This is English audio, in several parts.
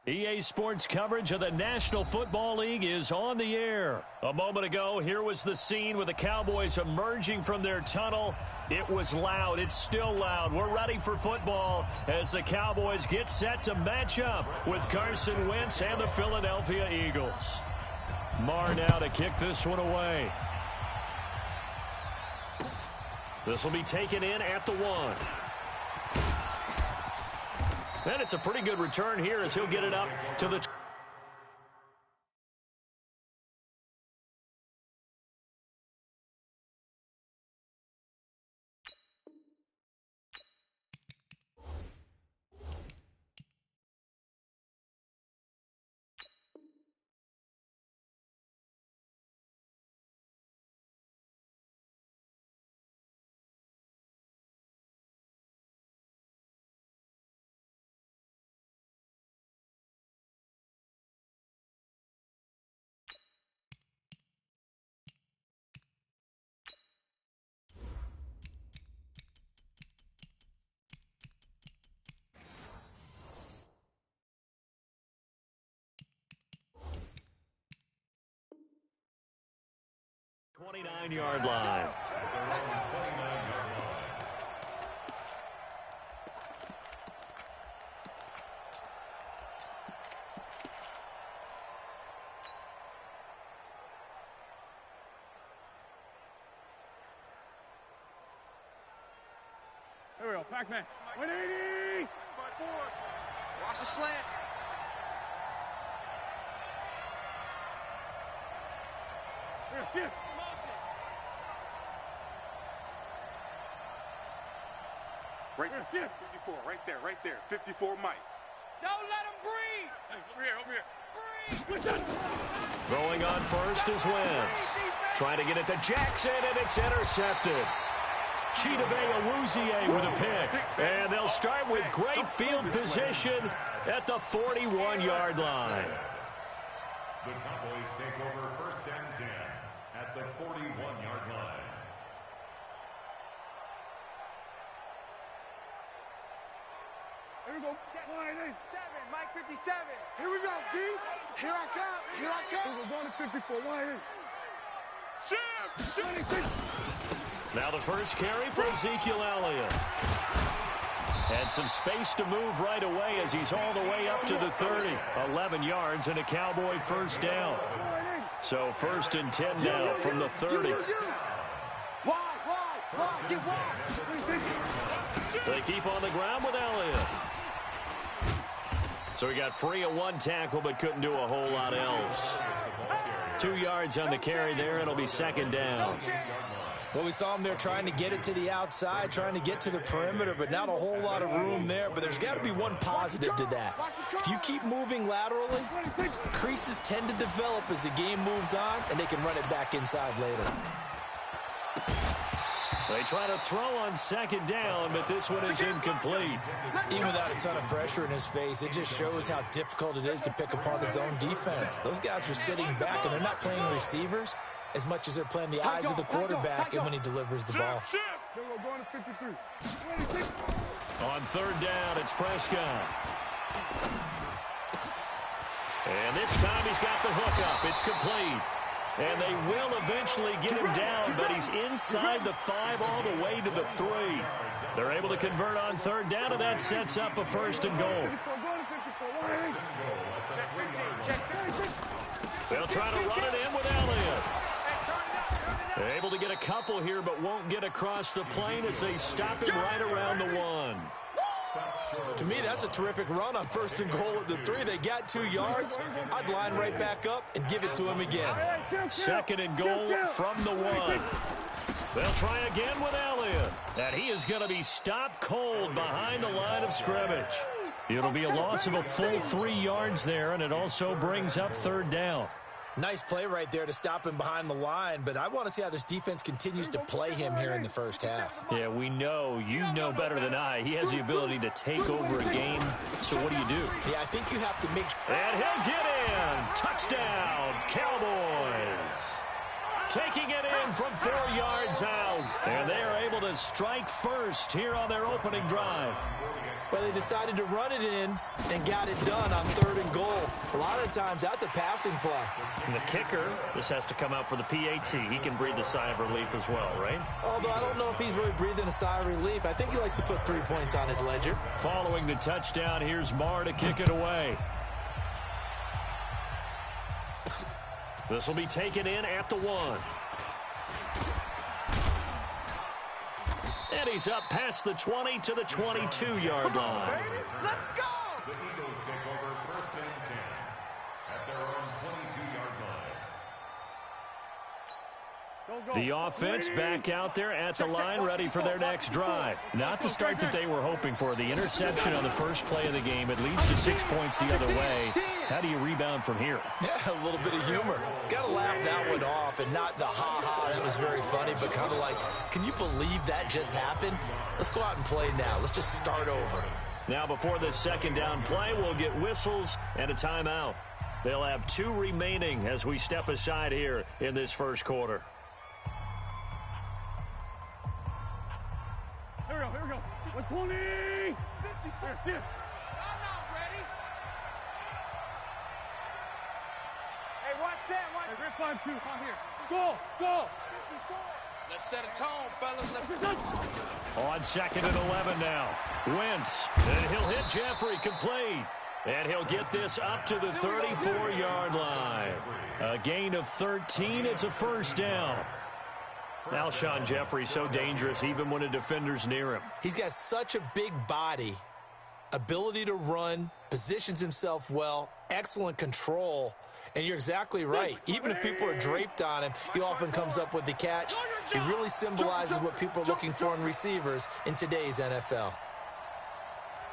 EA Sports coverage of the National Football League is on the air. A moment ago, here was the scene with the Cowboys emerging from their tunnel. It was loud. It's still loud. We're ready for football as the Cowboys get set to match up with Carson Wentz and the Philadelphia Eagles. Marr now to kick this one away. This will be taken in at the 1. And it's a pretty good return here as he'll get it up to the 29-yard line. There we go, Pac-Man. 180! Watch the slant. Here, Right there, 54, right there. 54, Mike. Don't let him breathe. Hey, over here. Breathe. Throwing on first is Wentz. Trying to get it to Jackson, and it's intercepted. Chidobe with a pick. And they'll start with great field position at the 41-yard line. The Cowboys take over 1st and 10 at the 41-yard line. Here we go. Check. 7, Mike 57. Here we go, D. Here I come. We're going to 54. 180. Shoot. Now the first carry for Ezekiel Elliott. And some space to move right away as he's all the way up to the 30. 11 yards and a Cowboy first down. So 1st and 10 now from the 30. Wide. Get wide. They keep on the ground with Elliott. So he got free of 1 tackle but couldn't do a whole lot else. 2 yards on the carry there. It'll be 2nd down. Well, we saw him there trying to get it to the outside, trying to get to the perimeter, but not a whole lot of room there. But there's got to be one positive to that. If you keep moving laterally, creases tend to develop as the game moves on, and they can run it back inside later. They try to throw on 2nd down, but this one is incomplete. Even without a ton of pressure in his face, it just shows how difficult it is to pick apart his own defense. Those guys are sitting back, and they're not playing receivers as much as they're playing the eyes of the quarterback and when he delivers the ball. We're going to 53. On 3rd down, it's Prescott. And this time he's got the hook up. It's complete. And they will eventually get him down, but he's inside the 5 all the way to the 3. They're able to convert on 3rd down, and that sets up a 1st and goal. They'll try to run it in with Elliott. They're able to get a couple here, but won't get across the plane as they stop him right around the 1. To me, that's a terrific run on 1st and goal at the 3. They got 2 yards. I'd line right back up and give it to him again. 2nd and goal from the 1. They'll try again with Elliott. And he is going to be stopped cold behind the line of scrimmage. It'll be a loss of a full 3 yards there, and it also brings up 3rd down. Nice play right there to stop him behind the line, but I want to see how this defense continues to play him here in the 1st half. Yeah, we know. You know better than I. He has the ability to take over a game. So what do you do? Yeah, I think you have to make sure. And he'll get in. Touchdown, Cowboys. taking it in from 4 yards out. And they are able to strike first here on their opening drive. Well, they decided to run it in and got it done on 3rd and goal. A lot of times, that's a passing play. And the kicker, this has to come out for the PAT. He can breathe a sigh of relief as well, right? Although I don't know if he's really breathing a sigh of relief. I think he likes to put 3 points on his ledger. Following the touchdown, here's Marr to kick it away. This will be taken in at the 1. And he's up past the 20 to the 22-yard line. Let's go! The Eagles take over 1st and 10 at their own 22-yard line. The offense back out there at the line, ready for their next drive. Not the start that they were hoping for. The interception on the first play of the game. It leads to 6 points the other way. How do you rebound from here? Yeah, a little bit of humor. Got to laugh that one off, and not the ha-ha, that was very funny, but kind of like, can you believe that just happened? Let's go out and play now. Let's just start over. Now, before this 2nd down play, we'll get whistles and a timeout. They'll have 2 remaining as we step aside here in this first quarter. Here we go. 120. 50. I'm not ready. Hey, watch that. Watch. Hey, Red 5-2. Out here. Go. Let's set a tone, fellas. Let's go. On 2nd and 11 now. Wentz. And he'll hit Jeffrey. Complete. And he'll get this up to the 34-yard line. A gain of 13. It's a 1st down. Alshon Jeffrey so dangerous even when a defender's near him. He's got such a big body, ability to run, positions himself well, excellent control, and you're exactly right. Even if people are draped on him, he often comes up with the catch. He really symbolizes what people are looking for in receivers in today's NFL.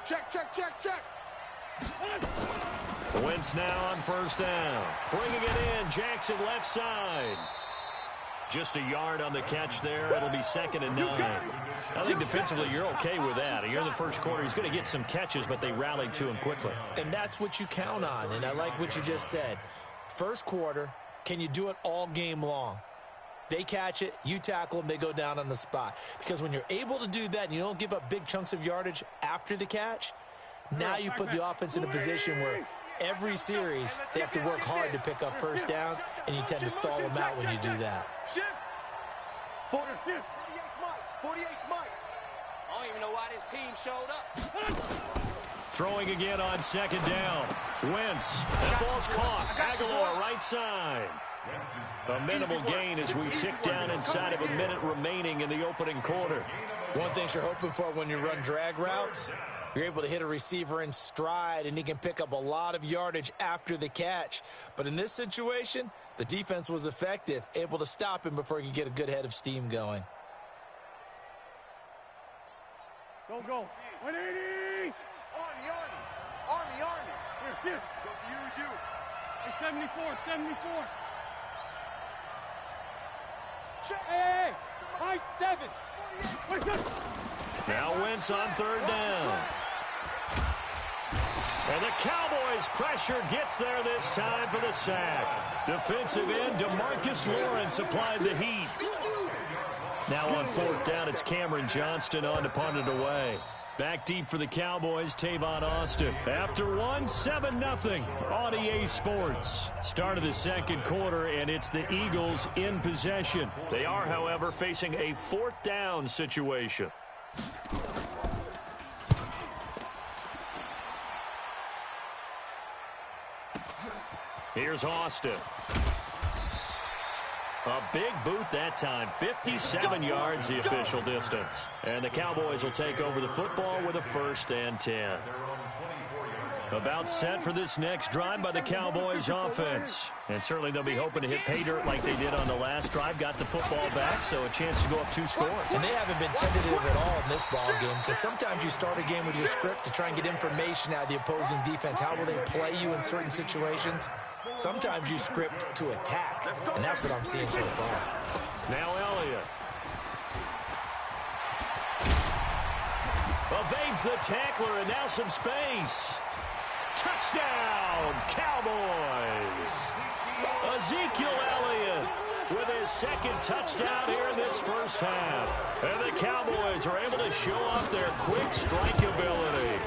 Check. Wentz now on 1st down. Bringing it in, Jackson left side. Just a yard on the catch there. It'll be 2nd and 9. I think defensively you're okay with that. You're in the first quarter. He's going to get some catches, but they rallied to him quickly. And that's what you count on, and I like what you just said. First quarter, can you do it all game long? They catch it, you tackle them, they go down on the spot. Because when you're able to do that and you don't give up big chunks of yardage after the catch, now you put the offense in a position where every series, they have to work hard to pick up 1st downs, and you tend to stall them out when you do that. 48 Mike. I don't even know why this team showed up. Throwing again on 2nd down. Wentz. That ball's caught. Aguilar right side. A minimal gain as we tick down inside of a minute remaining in the opening quarter. One thing you're hoping for when you run drag routes, you're able to hit a receiver in stride, and he can pick up a lot of yardage after the catch. But in this situation, the defense was effective, able to stop him before he could get a good head of steam going. Go. 180. Army. Here. Use you. Hey, 74. Check. Hey. High 7. Now Wentz on 3rd down. And the Cowboys' pressure gets there this time for the sack. Defensive end DeMarcus Lawrence applied the heat. Now on 4th down, it's Cameron Johnston on to punt it away. Back deep for the Cowboys, Tavon Austin. After 7-0 on EA Sports. Start of the 2nd quarter, and it's the Eagles in possession. They are, however, facing a 4th down situation. Here's Austin. A big boot that time. 57 yards the official distance. And the Cowboys will take over the football with a 1st and 10. About set for this next drive by the Cowboys offense. And certainly they'll be hoping to hit pay dirt like they did on the last drive. Got the football back, so a chance to go up 2 scores. And they haven't been tentative at all in this ball game, because sometimes you start a game with your script to try and get information out of the opposing defense. How will they play you in certain situations? Sometimes you script to attack, and that's what I'm seeing so far. Now Elliott. Evades the tackler, and now some space. Touchdown, Cowboys. Ezekiel Elliott with his second touchdown here in this first half. And the Cowboys are able to show off their quick strike ability.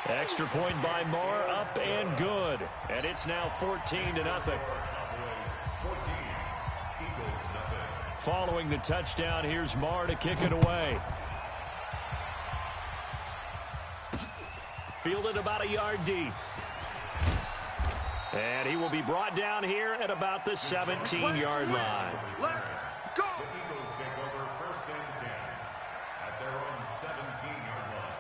Extra point by Marr, up and good. And it's now 14-0. Following the touchdown, here's Marr to kick it away. Fielded about a yard deep. And he will be brought down here at about the 17-yard line. Let's go! The Eagles take over first and 10 at their own 17-yard line.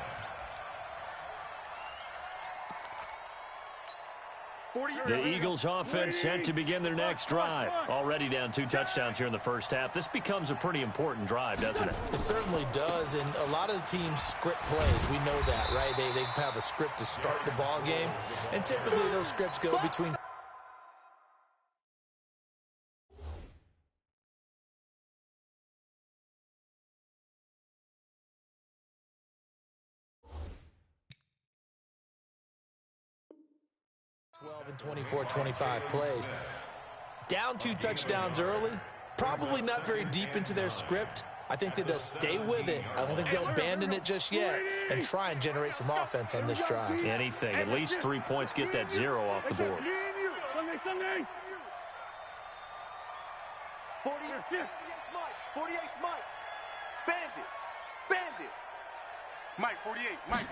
40 yards. The Eagles offense set to begin their next drive. Already down 2 touchdowns here in the first half. This becomes a pretty important drive, doesn't it? It certainly does, and a lot of the teams script plays. We know that, right? They have a script to start the ball game, and typically those scripts go between. And 24, 25 plays. Down 2 touchdowns early. Probably not very deep into their script. I think that they'll stay with it. I don't think they'll abandon it just yet and try and generate some offense on this drive. Anything. At least 3 points. Get that 0 off the board. Sunday. 48 Mike. Bandit. Mike, 48. Mike.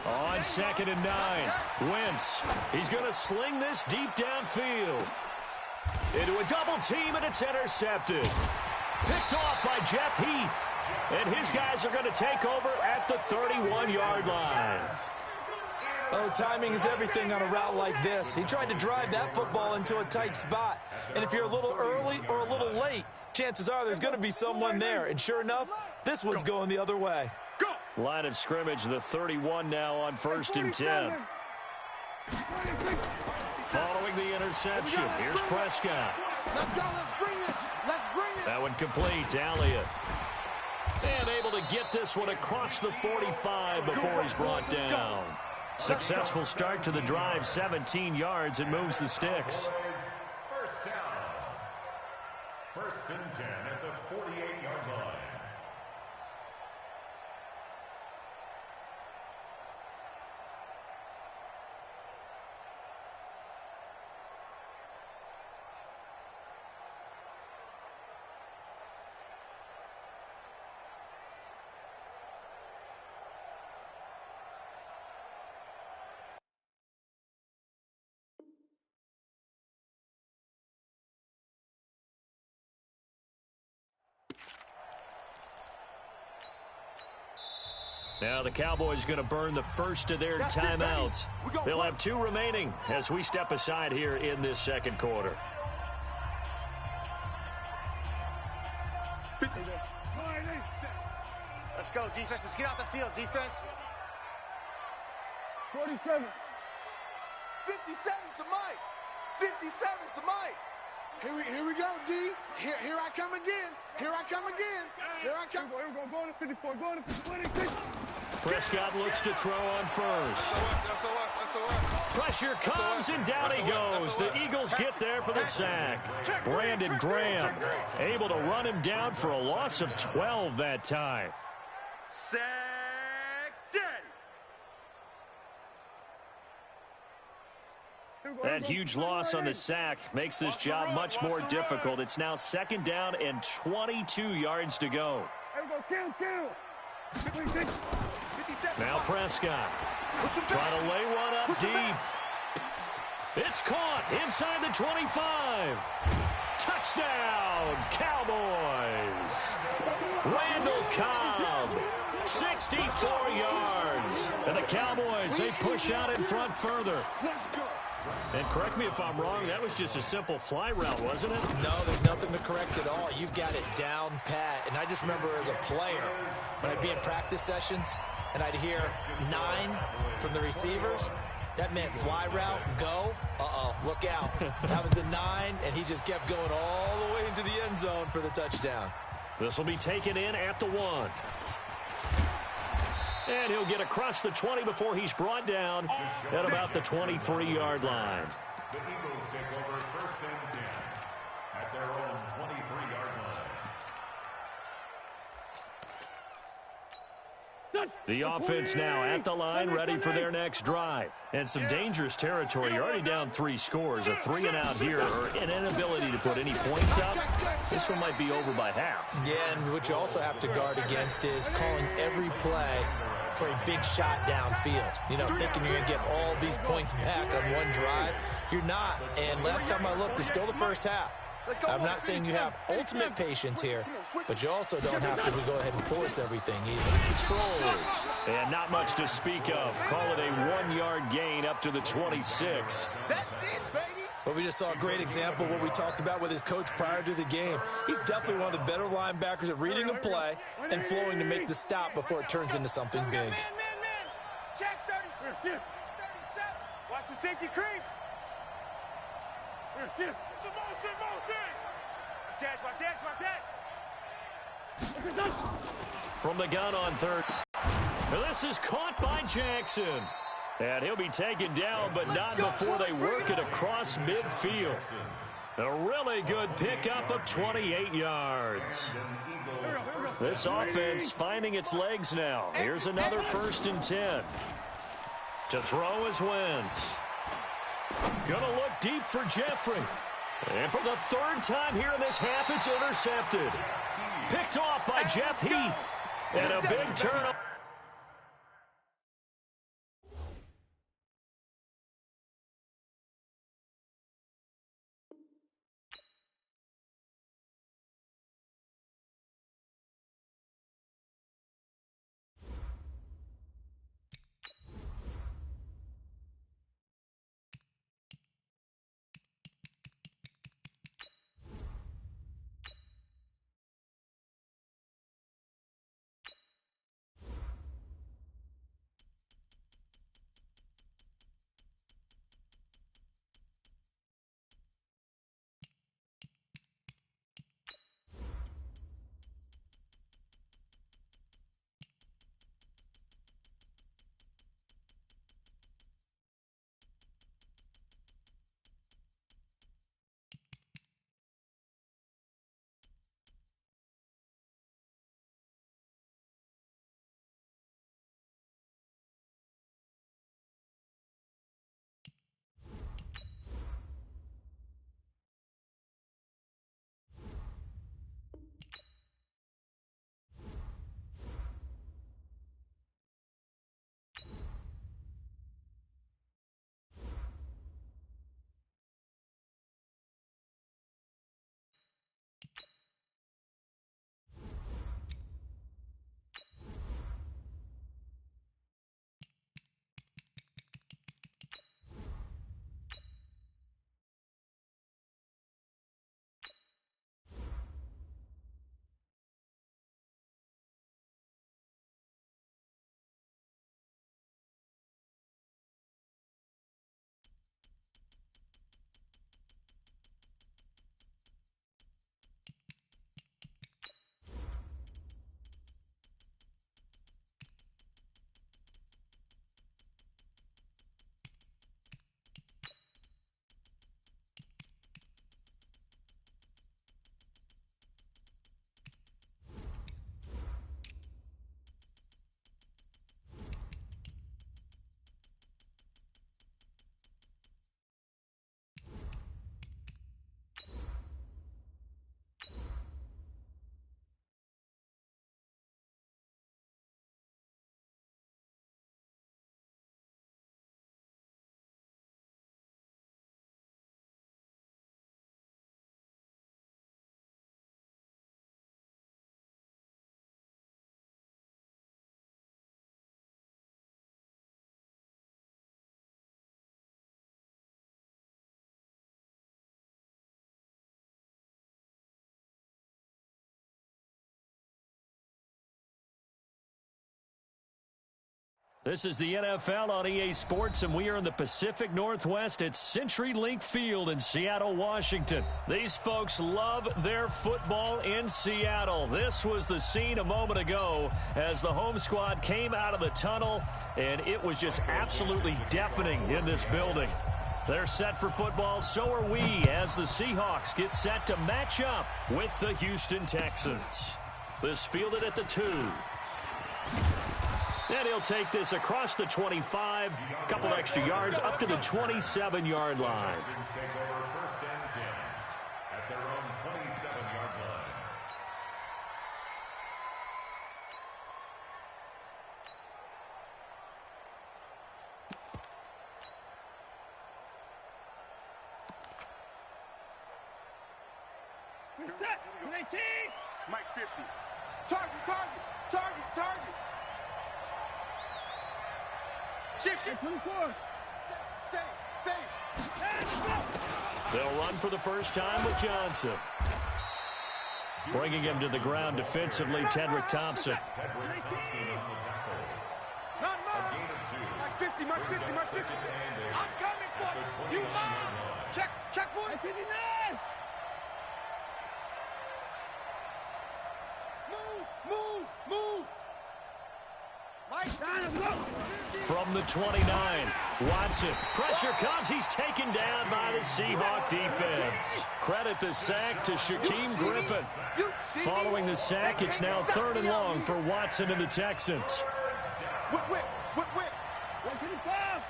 On 2nd and 9. Wentz. He's going to sling this deep downfield. Into a double team, and it's intercepted. Picked off by Jeff Heath. And his guys are going to take over at the 31-yard line. Oh, timing is everything on a route like this. He tried to drive that football into a tight spot. And if you're a little early or a little late, chances are there's going to be someone there. And sure enough, this one's going the other way. Line of scrimmage, the 31 now on 1st and 10. Following the interception, here's Prescott. Let's go. Let's bring it. That one complete. EliYT. And able to get this one across the 45 before he's brought down. Successful start to the drive, 17 yards, and moves the sticks. First down. 1st and 10 at the 48-yard line. Now the Cowboys going to burn the first of their timeouts. They'll have 2 remaining as we step aside here in this second quarter. Let's go, defense. Let's get out the field, defense. 47. 57's the Mike. 57's the Mike. Here we go, D. Here I come again. Here I come. Here we go. Going to 54. Going to 26. Prescott looks to throw on first. Pressure comes, and down he goes. The Eagles get there for the sack. Brandon Graham able to run him down for a loss of 12 that time. Sack daddy. That huge loss on the sack makes this job much more difficult. It's now 2nd down and 22 yards to go. Kill. Now Prescott trying to lay one up deep. It's caught inside the 25. Touchdown, Cowboys. Randall Cobb, 64 yards. And the Cowboys, they push out in front further. Let's go. And correct me if I'm wrong, that was just a simple fly route, wasn't it? No, there's nothing to correct at all. You've got it down pat. And I just remember as a player, when I'd be in practice sessions and I'd hear 9 from the receivers, that meant fly route, go. Look out. That was the 9, and he just kept going all the way into the end zone for the touchdown. This will be taken in at the 1. And he'll get across the 20 before he's brought down at about the 23-yard line. The Eagles take over 1st and 10 at their own 23-yard line. The offense now at the line, ready for their next drive. And some dangerous territory. You're already down 3 scores. A 3-and-out here, or an inability to put any points up. This one might be over by half. Yeah, and what you also have to guard against is calling every play for a big shot downfield. You know, thinking you're going to get all these points back on one drive. You're not. And last time I looked, it's still the first half. I'm not saying you have ultimate patience here, but you also don't have to go ahead and force everything either. Sproles. And not much to speak of. Call it a 1-yard gain up to the 26. That's it, baby. But we just saw a great example of what we talked about with his coach prior to the game. He's definitely one of the better linebackers at reading a play and flowing to make the stop before it turns into something big. Man. Check 37. Watch the safety creep. Watch that. From the gun on third. This is caught by Jackson. And he'll be taken down, but not before they work it across midfield. A really good pickup of 28 yards. This offense finding its legs now. Here's another 1st and 10. To throw is Wentz. Gonna look deep for Jeffrey. And for the 3rd time here in this half, it's intercepted. Picked off by Jeff Heath. And a big turnover. This is the NFL on EA Sports, and we are in the Pacific Northwest at CenturyLink Field in Seattle, Washington. These folks love their football in Seattle. This was the scene a moment ago as the home squad came out of the tunnel, and it was just absolutely deafening in this building. They're set for football, so are we, as the Seahawks get set to match up with the Houston Texans. This fielded at the 2. And he'll take this across the 25, a couple extra yards up to the 27-yard line. At their own 27-yard line. We're set. 18. Mike 50. Target, target, target, target. Shift. 24. Save. They'll run for the first time with Johnson. Bringing him to the ground defensively, Tedrick Thompson. Not mine. Mike 50, Mike 50, Mike 50. I'm coming for you. You mine. Check for it. 59. Move. Mike, From the 29, Watson. Pressure comes. He's taken down by the Seahawk defense. Credit the sack to Shaquem Griffin. Following the sack, it's now 3rd and long for Watson and the Texans. Whip. 125.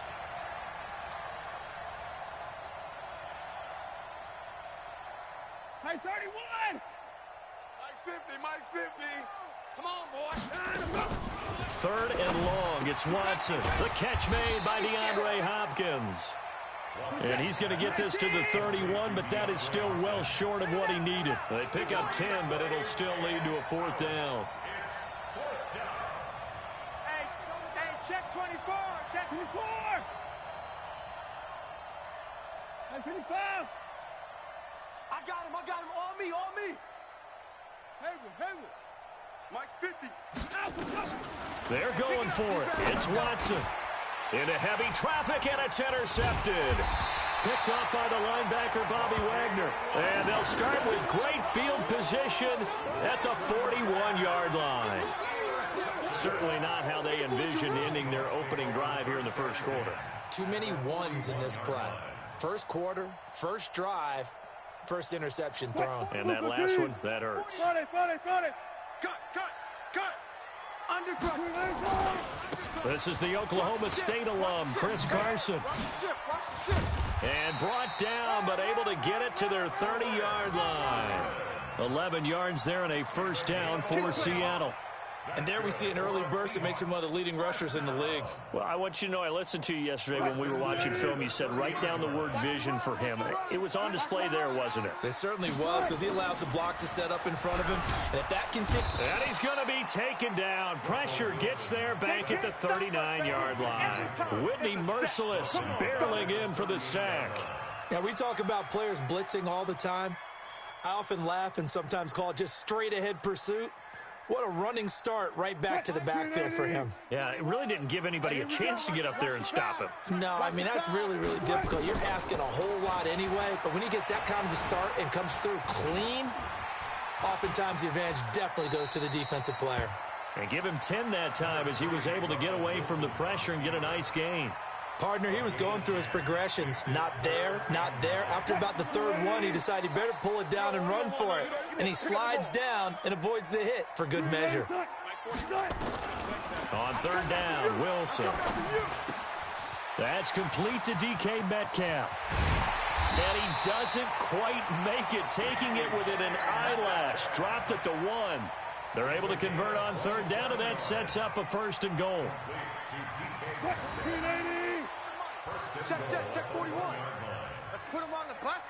Mike 31. Mike 50. Come on, boy. 3rd and long. It's Watson. The catch made by DeAndre Hopkins. And he's going to get this to the 31, but that is still well short of what he needed. They pick up 10, but it'll still lead to a 4th down. Hey, check 24. Check 24. 25. I got him. On me. Hayward. Mike 50. They're going for it. It's Watson. Into heavy traffic, and it's intercepted. Picked up by the linebacker, Bobby Wagner. And they'll start with great field position at the 41-yard line. Certainly not how they envisioned ending their opening drive here in the first quarter. Too many ones in this play. First quarter, first drive, first interception thrown. And that last one, that hurts. Got it. Cut. Undercut. This is the Oklahoma State alum, Chris Carson. Watch the shift. And brought down, but able to get it to their 30-yard line. 11 yards there and a first down for Seattle. And there we see an early burst that makes him one of the leading rushers in the league. Well, I want you to know, I listened to you yesterday when we were watching film. You said write down the word vision for him. It was on display there, wasn't it? It certainly was, because he allows the blocks to set up in front of him. And if that continues... And he's going to be taken down. Pressure gets there back at the 39-yard line. Whitney Merciless barreling in for the sack. Now, we talk about players blitzing all the time. I often laugh and sometimes call it just straight-ahead pursuit. What a running start right back to the backfield for him. Yeah, it really didn't give anybody a chance to get up there and stop him. No, I mean, that's really, really difficult. You're asking a whole lot anyway, but when he gets that kind of a start and comes through clean, oftentimes the advantage definitely goes to the defensive player. And give him 10 that time as he was able to get away from the pressure and get a nice gain. Partner, he was going through his progressions. Not there, not there. After about the third one, he decided he better pull it down and run for it. And he slides down and avoids the hit for good measure. On third down, Wilson. That's complete to DK Metcalf. And he doesn't quite make it, taking it within an eyelash. Dropped at the 1. They're able to convert on third down, and that sets up a first and goal. Check 41. Let's put him on the bus.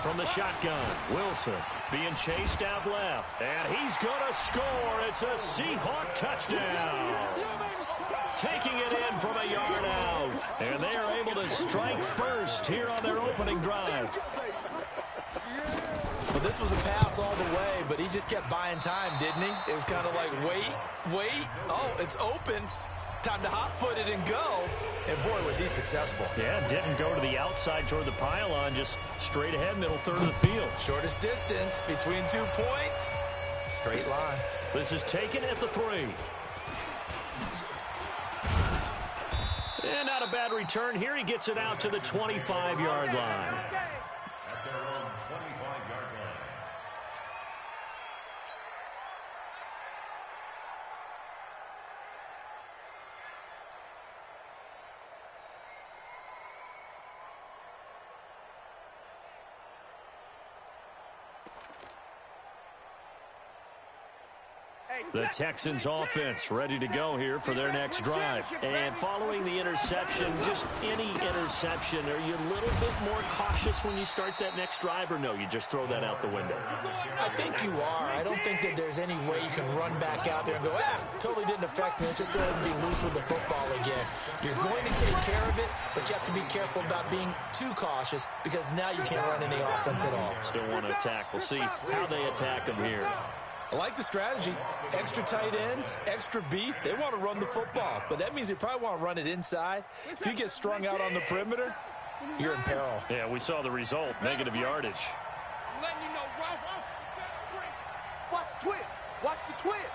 From the shotgun, Wilson being chased out left. And he's going to score. It's a Seahawk touchdown. Taking it in from a yard out. And they are able to strike first here on their opening drive. Well, this was a pass all the way, but he just kept buying time, didn't he? It was kind of like, wait. Oh, it's open. Time to hot-foot it and go. And, boy, was he successful. Yeah, didn't go to the outside toward the pylon, just straight ahead, middle third of the field. Shortest distance between 2 points. Straight line. This is taken at the 3. And now not a bad return here. He gets it out to the 25-yard line. At their own 25-yard line. The Texans offense ready to go here for their next drive. And following the interception, just any interception, are you a little bit more cautious when you start that next drive, or no, you just throw that out the window? I think you are. I don't think that there's any way you can run back out there and go, totally didn't affect me. Let's just go ahead and be loose with the football again. You're going to take care of it, but you have to be careful about being too cautious because now you can't run any offense at all. Still want to attack. We'll see how they attack them here. I like the strategy. Extra tight ends, extra beef. They want to run the football, but that means they probably want to run it inside. If you get strung out on the perimeter, you're in peril. Yeah, we saw the result, negative yardage. Letting you know, Ralph. Watch the twist. Watch the twist.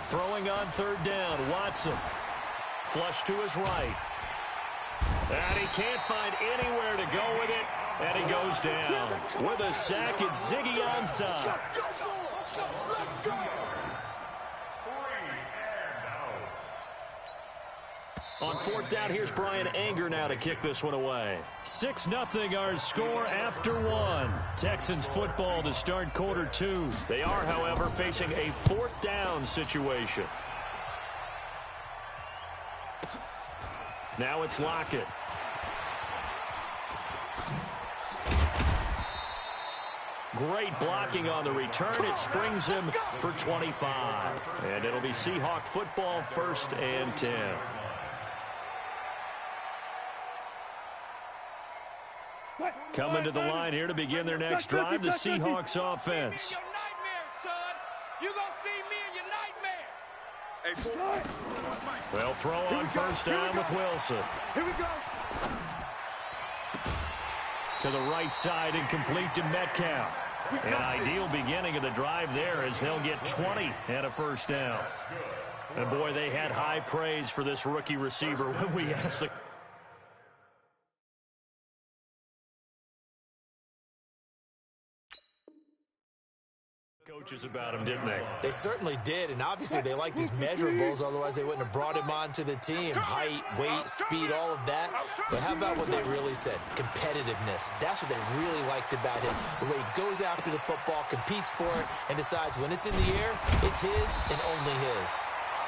Throwing on third down, Watson. Flush to his right. And he can't find anywhere to go with it. And he goes down. With a sack, it's Ziggy Ansah. On fourth down, here's Brian Anger now to kick this one away. 6-0 our score after one. Texans football to start quarter two. They are, however, facing a fourth down situation. Now it's Lockett. Great blocking on the return. It springs him for 25. And it'll be Seahawk football, 1st and 10. Coming to the line here to begin their next drive, the Seahawks offense. They'll throw on first down with Wilson. Here we go. To the right side, incomplete to Metcalf. An ideal beginning of the drive there as they'll get 20 and a first down. And boy, they had high praise for this rookie receiver when we asked the coaches about him, didn't they? They certainly did, and obviously they liked his measurables, otherwise they wouldn't have brought him onto the team. Height, weight, speed, all of that. But how about what they really said? Competitiveness. That's what they really liked about him. The way he goes after the football, competes for it, and decides when it's in the air, it's his and only his.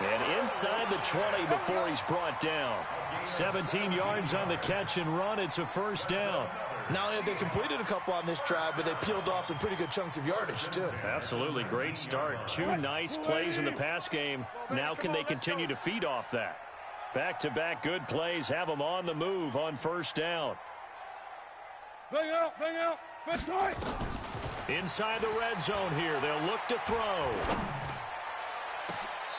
And inside the 20 before he's brought down. 17 yards on the catch and run. It's a first down. Not only have they completed a couple on this drive, but they peeled off some pretty good chunks of yardage, too. Absolutely. Great start. 2 nice plays in the pass game. Now can they continue to feed off that? Back-to-back good plays have them on the move on first down. Bring out. That's right. Inside the red zone here. They'll look to throw.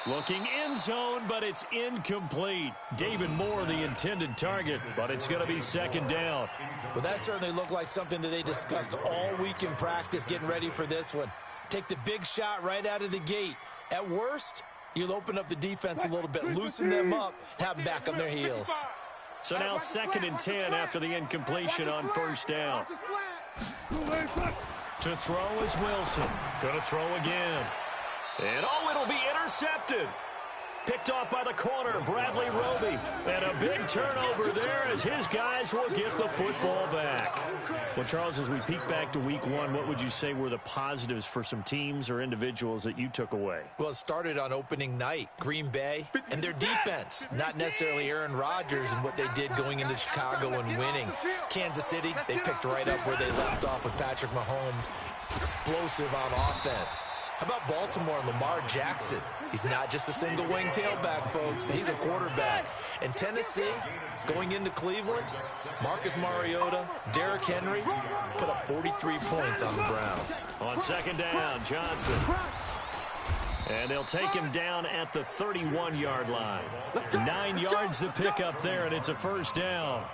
Looking end zone, but it's incomplete. David Moore, the intended target, but it's going to be second down. Well, that certainly looked like something that they discussed all week in practice, getting ready for this one. Take the big shot right out of the gate. At worst, you'll open up the defense a little bit, loosen them up, have them back on their heels. So now 2nd and 10 after the incompletion on first down. To throw is Wilson. Going to throw again. And it'll be intercepted. Picked off by the corner, Bradley Roby. And a big turnover there as his guys will get the football back. Well, Charles, as we peek back to week one, what would you say were the positives for some teams or individuals that you took away? Well, it started on opening night. Green Bay and their defense. Not necessarily Aaron Rodgers and what they did going into Chicago and winning. Kansas City, they picked right up where they left off with Patrick Mahomes. Explosive on offense. How about Baltimore and Lamar Jackson? He's not just a single-wing tailback, folks. He's a quarterback. And Tennessee, going into Cleveland, Marcus Mariota, Derrick Henry, put up 43 points on the Browns. On second down, Johnson. And they'll take him down at the 31-yard line. 9 yards to pick up there, and it's a first down.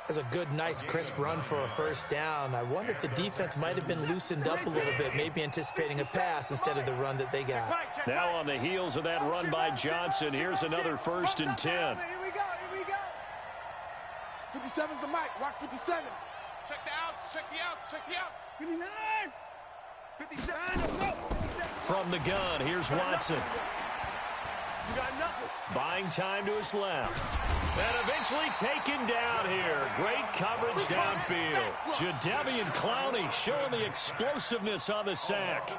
That's a good, nice, crisp run for a first down. I wonder if the defense might have been loosened up a little bit, maybe anticipating a pass instead of the run that they got. Now on the heels of that run by Johnson, here's another 1st and 10. Here we go. 57's the mic. Watch 57. Check the outs. Check the outs. Check the outs. 59. 57. Go. From the gun, here's Watson. You got nothing. Buying time to his left. And eventually taken down here. Great coverage downfield. Jadeveon Clowney showing the explosiveness on the sack.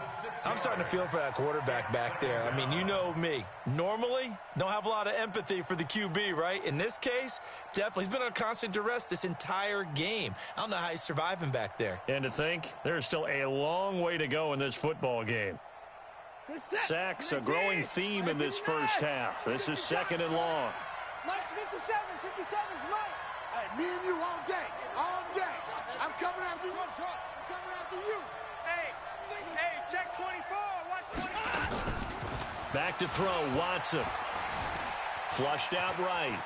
I'm starting to feel for that quarterback back there. I mean, you know me. Normally, don't have a lot of empathy for the QB, right? In this case, definitely. He's been on constant duress this entire game. I don't know how he's surviving back there. And to think, there's still a long way to go in this football game. Sacks, a growing theme in this first half. This is 2nd and long. Mike's 57. 57's Mike. Hey, me and you all day. All day. I'm coming after you. I'm coming after you. Hey, check 24. Watch 24. Back to throw, Watson. Flushed out right.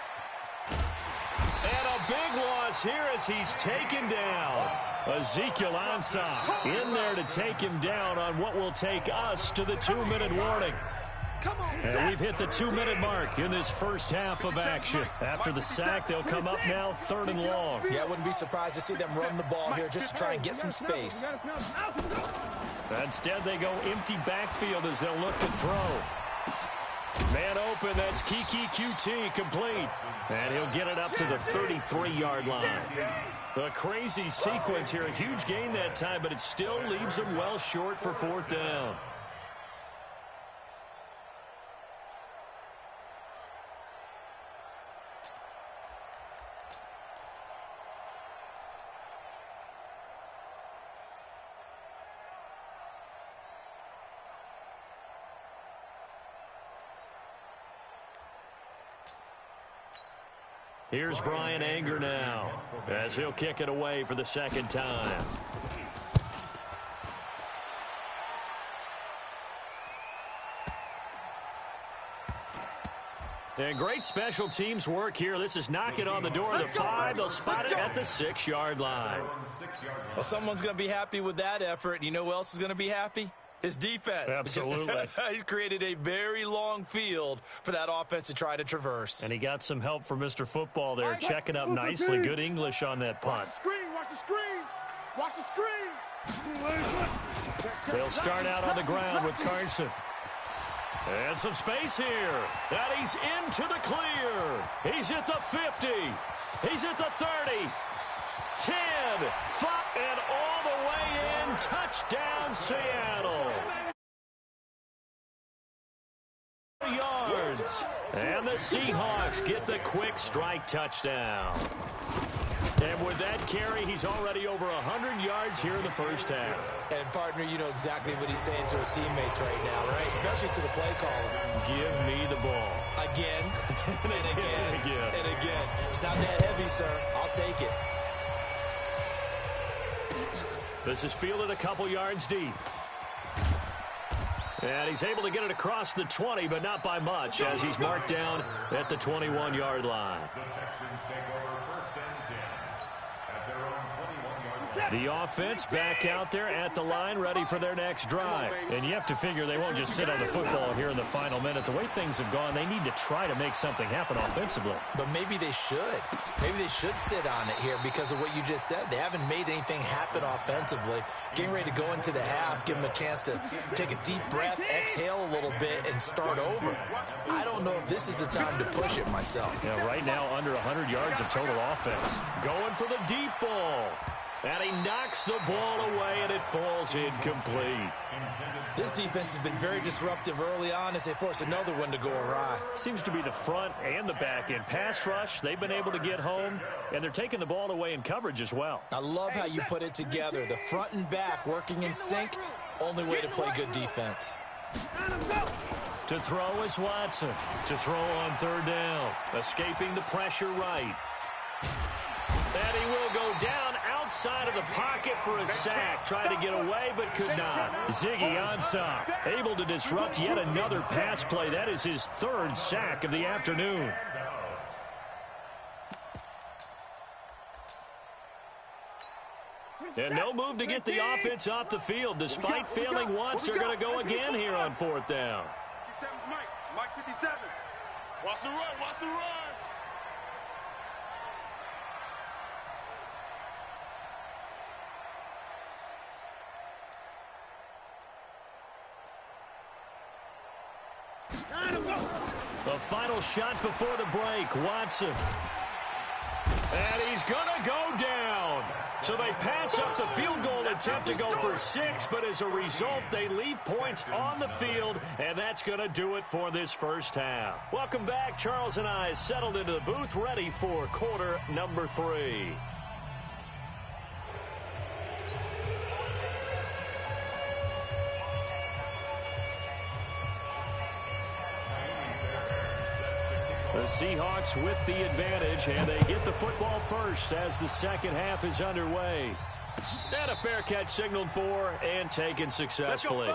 And a big loss here as he's taken down. Ezekiel Ansah in there to take him down on what will take us to the 2-minute warning. And we've hit the 2-minute mark in this first half of action. After the sack, they'll come up now 3rd and long. Yeah, I wouldn't be surprised to see them run the ball here just to try and get some space. Instead, they go empty backfield as they'll look to throw. Man open, that's Kiki QT complete. And he'll get it up to the 33-yard line. A crazy sequence here. A huge gain that time, but it still leaves them well short for 4th down. Here's Brian Anger now as he'll kick it away for the 2nd time. And great special teams work here. This is knocking on the door of the 5. They'll spot it at the 6-yard line. Well, someone's going to be happy with that effort. You know who else is going to be happy? His defense. Absolutely. He's created a very long field for that offense to try to traverse. And he got some help from Mr. Football there, checking up nicely. Good English on that punt. Watch the screen. Watch the screen. They'll start out on the ground with Carson. And some space here. And he's into the clear. He's at the 50. He's at the 30. 10, 5, and all the way in. Touchdown, Seattle. Yards. And the Seahawks get the quick strike touchdown. And with that carry, he's already over 100 yards here in the first half. And, partner, you know exactly what he's saying to his teammates right now, right? Especially to the play caller. Give me the ball. Again, and again, and again. It's not that heavy, sir. I'll take it. This is fielded a couple yards deep. And he's able to get it across the 20, but not by much, as he's marked down at the 21-yard line. The Texans take over 1st and 10 at their own 21-yard line. The offense back out there at the line, ready for their next drive. And you have to figure they won't just sit on the football here in the final minute. The way things have gone, they need to try to make something happen offensively. But maybe they should. Maybe they should sit on it here because of what you just said. They haven't made anything happen offensively. Getting ready to go into the half, give them a chance to take a deep breath, exhale a little bit, and start over. I don't know if this is the time to push it myself. Yeah, right now under 100 yards of total offense. Going for the deep ball. And he knocks the ball away, and it falls incomplete. This defense has been very disruptive early on as they force another one to go awry. Seems to be the front and the back end. Pass rush, they've been able to get home, and they're taking the ball away in coverage as well. I love how you put it together. The front and back working in sync, only way to play good defense. To throw is Watson. To throw on 3rd down. Escaping the pressure right. And he will go down outside of the pocket for a sack. Tried to get away, but could not. Ziggy Ansah able to disrupt yet another pass play. That is his 3rd sack of the afternoon. And no move to get the offense off the field. Despite failing once, they're going to go again here on 4th down. 57's Mike. Mike 57. Watch the run. Watch the run. The final shot before the break, Watson. And he's going to go down. So they pass up the field goal attempt to go for 6, but as a result, they leave points on the field, and that's going to do it for this first half. Welcome back. Charles and I settled into the booth, ready for quarter number 3. The Seahawks with the advantage, and they get the football first as the second half is underway. And a fair catch signaled for and taken successfully.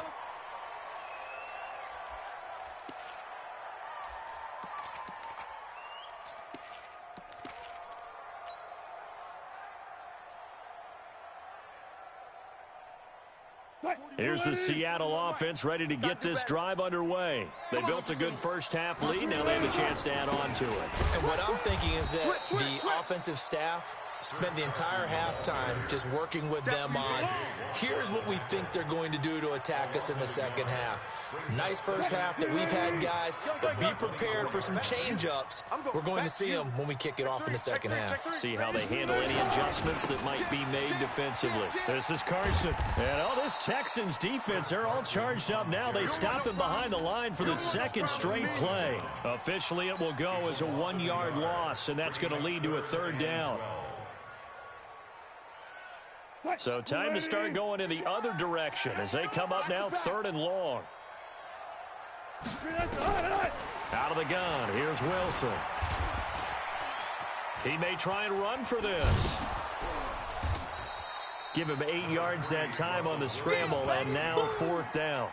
Here's the Seattle offense ready to get this drive underway. They built a good first half lead. Now they have a chance to add on to it. And what I'm thinking is that the offensive staff spent the entire halftime just working with them on, here's what we think they're going to do to attack us in the second half. Nice first half that we've had, guys, but be prepared for some change-ups. We're going to see them when we kick it off in the second half. See how they handle any adjustments that might be made defensively. This is Carson. And this Texans defense, they're all charged up now. They stopped him behind the line for the second straight play. Officially, it will go as a 1-yard loss, and that's going to lead to a 3rd down. So time to start going in the other direction as they come up now 3rd and long. Out of the gun, here's Wilson. He may try and run for this. Give him 8 yards that time on the scramble, and now 4th down.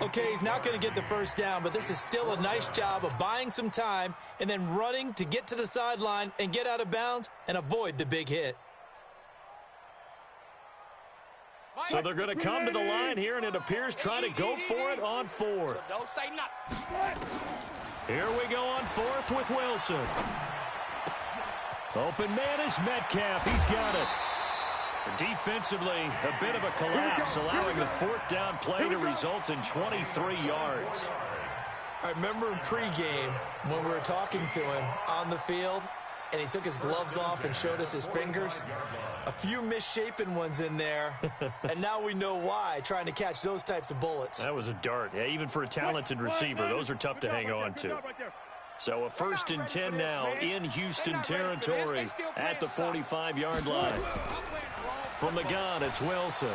Okay, he's not going to get the first down, but this is still a nice job of buying some time and then running to get to the sideline and get out of bounds and avoid the big hit. So they're going to come to the line here, and it appears try to go for it on 4th. Don't say nothing. Here we go on 4th with Wilson. Open man is Metcalf. He's got it. Defensively, a bit of a collapse, allowing the 4th down play to result in 23 yards. I remember in pregame when we were talking to him on the field, and he took his gloves off and showed us his fingers. A few misshapen ones in there, and now we know why, trying to catch those types of bullets. That was a dart. Yeah, even for a talented receiver, those are tough to hang on to. So a 1st and 10 now in Houston territory at the 45-yard line. From the gun, it's Wilson.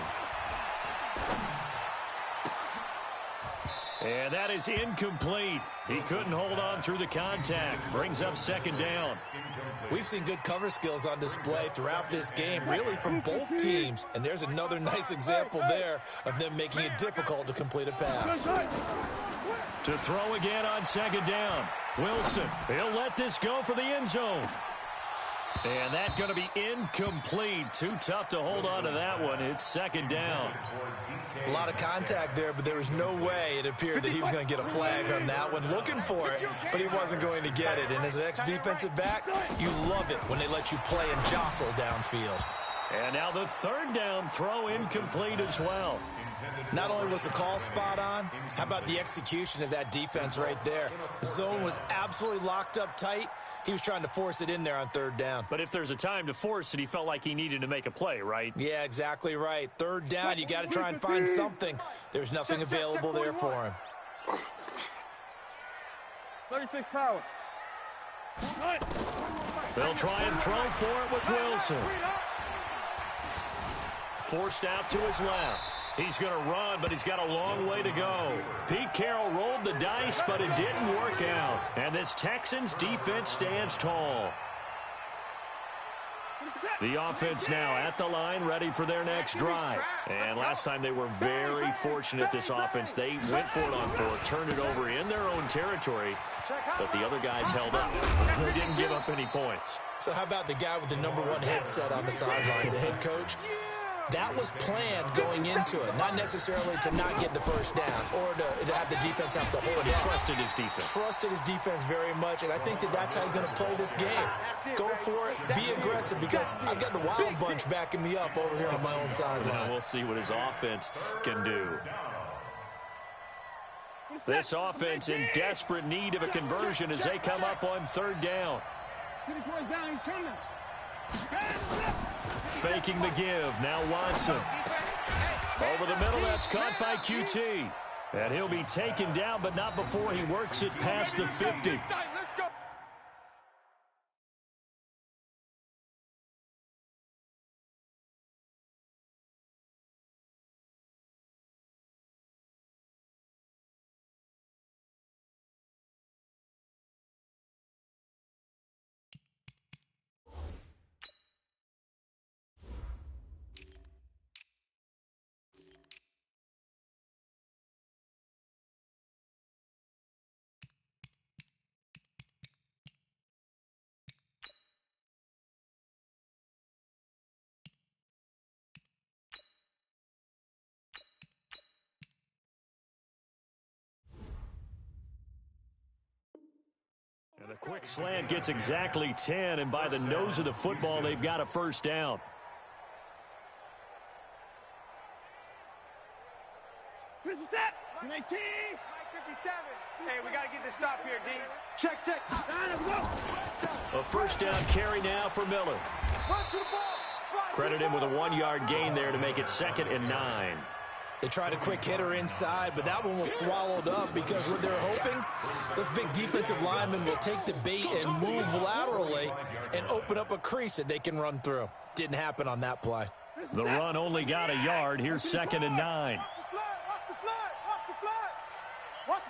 And that is incomplete. He couldn't hold on through the contact. Brings up 2nd down. We've seen good cover skills on display throughout this game, really from both teams. And there's another nice example there of them making it difficult to complete a pass. To throw again on 2nd down. Wilson, he'll let this go for the end zone. And that's going to be incomplete. Too tough to hold on to that one. It's 2nd down. A lot of contact there, but there was no way it appeared that he was going to get a flag on that one. Looking for it, but he wasn't going to get it. And as an ex-defensive back, you love it when they let you play and jostle downfield. And now the 3rd down throw incomplete as well. Not only was the call spot on, how about the execution of that defense right there? The zone was absolutely locked up tight. He was trying to force it in there on 3rd down. But if there's a time to force it, he felt like he needed to make a play, right? Yeah, exactly right. 3rd down, you got to try and find something. There's nothing available there for him. 36 power. They'll try and throw for it with Wilson. Forced out to his left. He's going to run, but he's got a long way to go. Pete Carroll rolled the dice, but it didn't work out. And this Texans defense stands tall. The offense now at the line, ready for their next drive. And last time they were very fortunate, this offense. They went for it on 4th, turned it over in their own territory, but the other guys held up. They didn't give up any points. So how about the guy with the #1 headset on the sidelines, the head coach? That was planned going into it, not necessarily to not get the first down or to have the defense have to hold it. He trusted his defense. Trusted his defense very much, and I think that's how he's going to play this game. Go for it, be aggressive, because I've got the Wild Bunch backing me up over here on my own sideline. We'll see what his offense can do. This offense in desperate need of a conversion as they come up on third down. Faking the give. Now Watson. Over the middle, that's caught by QT. And he'll be taken down, but not before he works it past the 50. And the quick slant gets exactly 10, and by the nose of the football, they've got a first down. This is that. 19. 57. Hey, we got to get this stop here, D. Check. A first down carry now for Miller. Run to the ball. Credit him with a 1-yard gain there to make it 2nd and 9. They tried a quick hitter inside, but that one was swallowed up because what they're hoping, those big defensive linemen will take the bait and move laterally and open up a crease that they can run through. Didn't happen on that play. The run only got a yard. Here's 2nd and 9. Watch the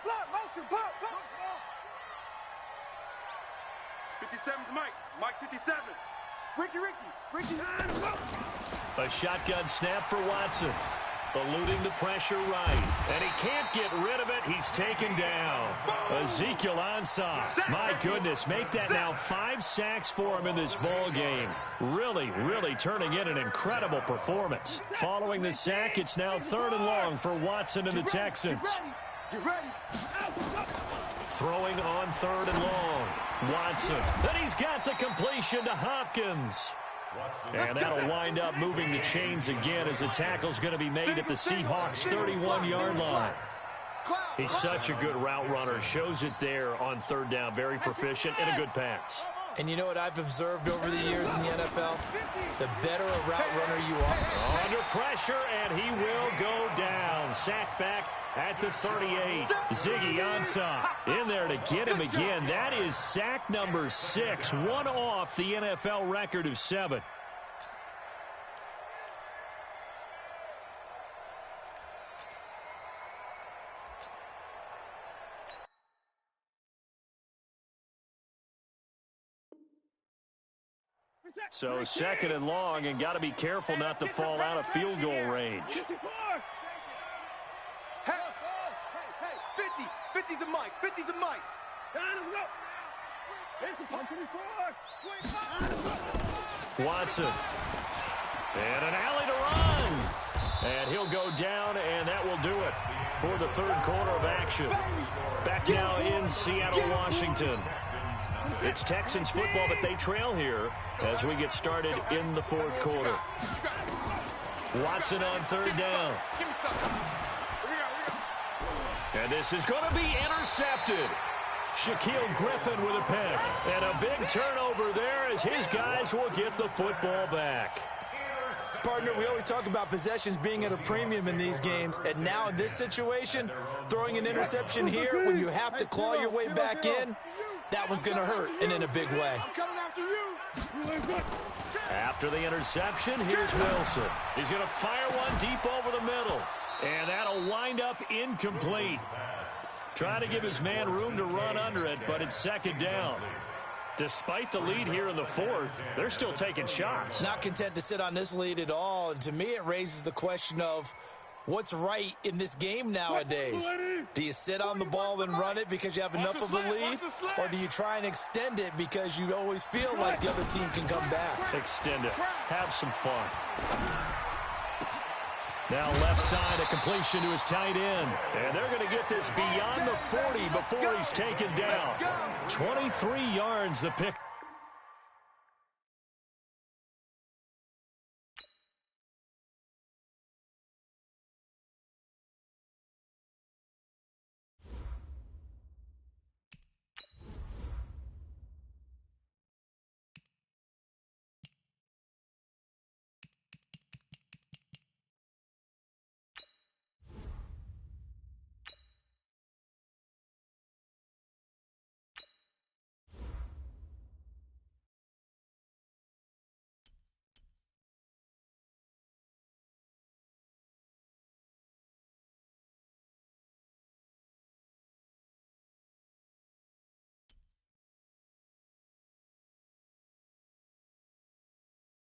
flood. Motion. 57's Mike. Mike 57. Ricky. A shotgun snap for Watson. Eluding the pressure right. And he can't get rid of it. He's taken down. Ezekiel Ansah. My goodness, make that now 5 sacks for him in this ball game. Really turning in an incredible performance. Following the sack, it's now 3rd and long for Watson and the Texans. Get ready. Throwing on 3rd and long. Watson. Then he's got the completion to Hopkins. And that'll wind up moving the chains again as the tackle's going to be made at the Seahawks' 31-yard line. He's such a good route runner. Shows it there on 3rd down. Very proficient and a good pass. And you know what I've observed over the years in the NFL? The better a route runner you are. Under pressure, and he will go down. Sacked back at the 38. Ziggy Ansah in there to get him again. That is sack number 6. One off the NFL record of 7. So 2nd and long, and got to be careful not to fall out of field goal range. 54. Hey, 50. 50's the Mike. 50's the Mike. Go. There's a pump 24. Watson. And an alley to run. And he'll go down, and that will do it for the 3rd quarter of action. Back now in Seattle, Washington. It's Texans football, but they trail here as we get started in the 4th quarter. Watson on 3rd down. And this is going to be intercepted. Shaquille Griffin with a pick. And a big turnover there as his guys will get the football back. Partner, we always talk about possessions being at a premium in these games, and now in this situation, throwing an interception here when you have to claw your way back in, that one's going to hurt, and in a big way. I'm coming after you. After the interception, here's Wilson. He's going to fire one deep over the middle, and that'll wind up incomplete. Trying to give his man room to run under it, but it's 2nd down. Despite the lead here in the 4th, they're still taking shots. Not content to sit on this lead at all. And to me, it raises the question of what's right in this game nowadays. Do you sit on the ball and run it because you have enough of a lead? Or do you try and extend it because you always feel like the other team can come back? Extend it. Have some fun. Now left side, a completion to his tight end. And they're going to get this beyond the 40 before he's taken down. 23 yards the pick.